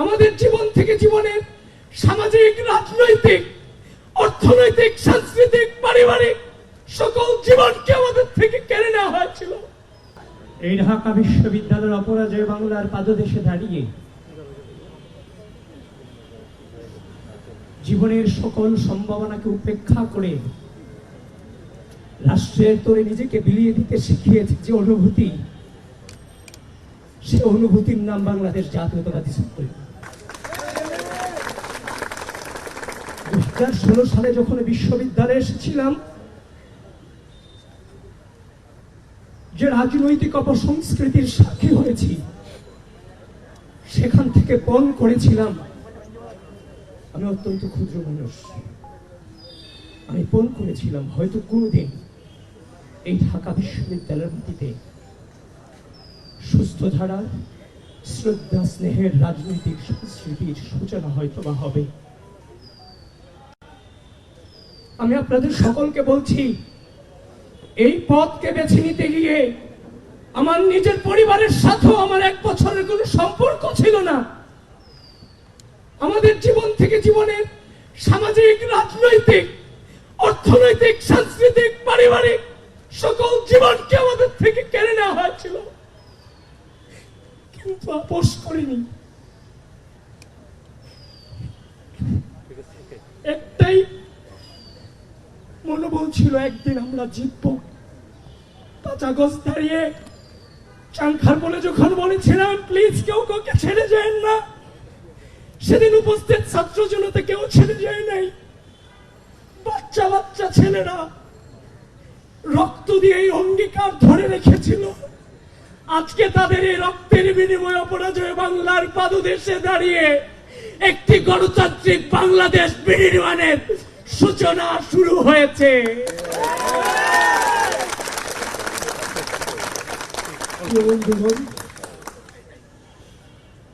আমাদের জীবন থেকে জীবনের সামাজিক, রাজনৈতিক, অর্থনৈতিক, সাংস্কৃতিক, পারিবারিক সকল জীবনকে আমাদের থেকে কেড়ে নেওয়া হয়েছিল। এই ঢাকা বিশ্ববিদ্যালয়ের অপরাজয় বাংলার পাদদেশে দাঁড়িয়ে জীবনের সকল সম্ভাবনাকে উপেক্ষা করে রাষ্ট্রের তোরে নিজেকে বিলিয়ে দিতে শিখিয়েছে যে অনুভূতি, সে অনুভূতির নাম বাংলাদেশ জাতীয়তাবাদী ছাত্র। 2016 সালে যখন বিশ্ববিদ্যালয়ে এসেছিলাম, যে রাজনৈতিক অপসংস্কৃতির সাক্ষী হয়েছি, সেখান থেকে পণ করেছিলাম আমি অত্যন্ত ক্ষুদ্র মানুষ। আমি পণ করেছিলাম হয়তো কোনোদিন এই ঢাকা বিশ্ববিদ্যালয়ের মাটিতে সুস্থ ধারার, শ্রদ্ধা, স্নেহের রাজনৈতিক সংস্কৃতির সূচনা হয়তো বা হবে। আমি আপনাদের সকলকে বলছি, এই পথকে বেছে নিতে গিয়ে আমার নিজের পরিবারের সাথেও আমার 1 বছরের কোনো সম্পর্ক ছিল না। আমাদের জীবন থেকে জীবনের সামাজিক, রাজনৈতিক, অর্থনৈতিক, সাংস্কৃতিক, পারিবারিক সকল জীবনকে আমাদের থেকে কেড়ে নেওয়া হয়েছিল, কিন্তু আপোষ করিনি। একটাই মনোবল ছিল, একদিন আমরা জিতবো। 5 আগস্ট দাঁড়িয়ে চাংখার বলে যখন বলেছিলাম প্লিজ কেউ কাউকে ছেড়ে যায় না, সেদিন উপস্থিত ছাত্র জনতা কেউ ছেড়ে যায় নাই। বাচ্চা বাচ্চা ছেলেরা রক্ত দিয়ে এই অঙ্গীকার ধরে রেখেছিল। আজকে তাদের এই রক্তের বিনিময়ে অপরাজয় বাংলার পাদদেশে দাঁড়িয়ে একটি গণতান্ত্রিক বাংলাদেশ বিনির্মাণের সূচনা শুরু হয়েছে।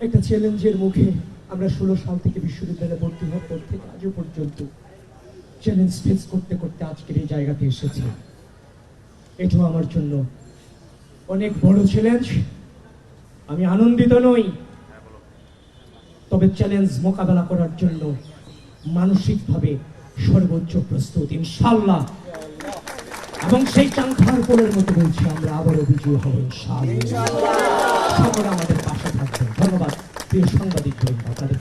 একটা চ্যালেঞ্জের মুখে আমরা 16 সাল থেকে বিশ্ববিদ্যালয়ে ভর্তি হওয়ার পর থেকে আজও পর্যন্ত চ্যালেঞ্জ ফেস করতে করতে আজকের এই জায়গাতে এসেছি। এটাও আমার জন্য অনেক বড় চ্যালেঞ্জ। আমি আনন্দিত নই, তবে চ্যালেঞ্জ মোকাবেলা করার জন্য মানসিকভাবে সর্বোচ্চ প্রস্তুত ইনশাআল্লাহ। এবং সেই চাংখার পোলের মতো বলছি, আমরা আবারও বিজয়ী হব ইনশাআল্লাহ। সকলে আমাদের পাশে থাকবেন। ধন্যবাদ প্রিয় সাংবাদিক বন্ধু, আপনাদের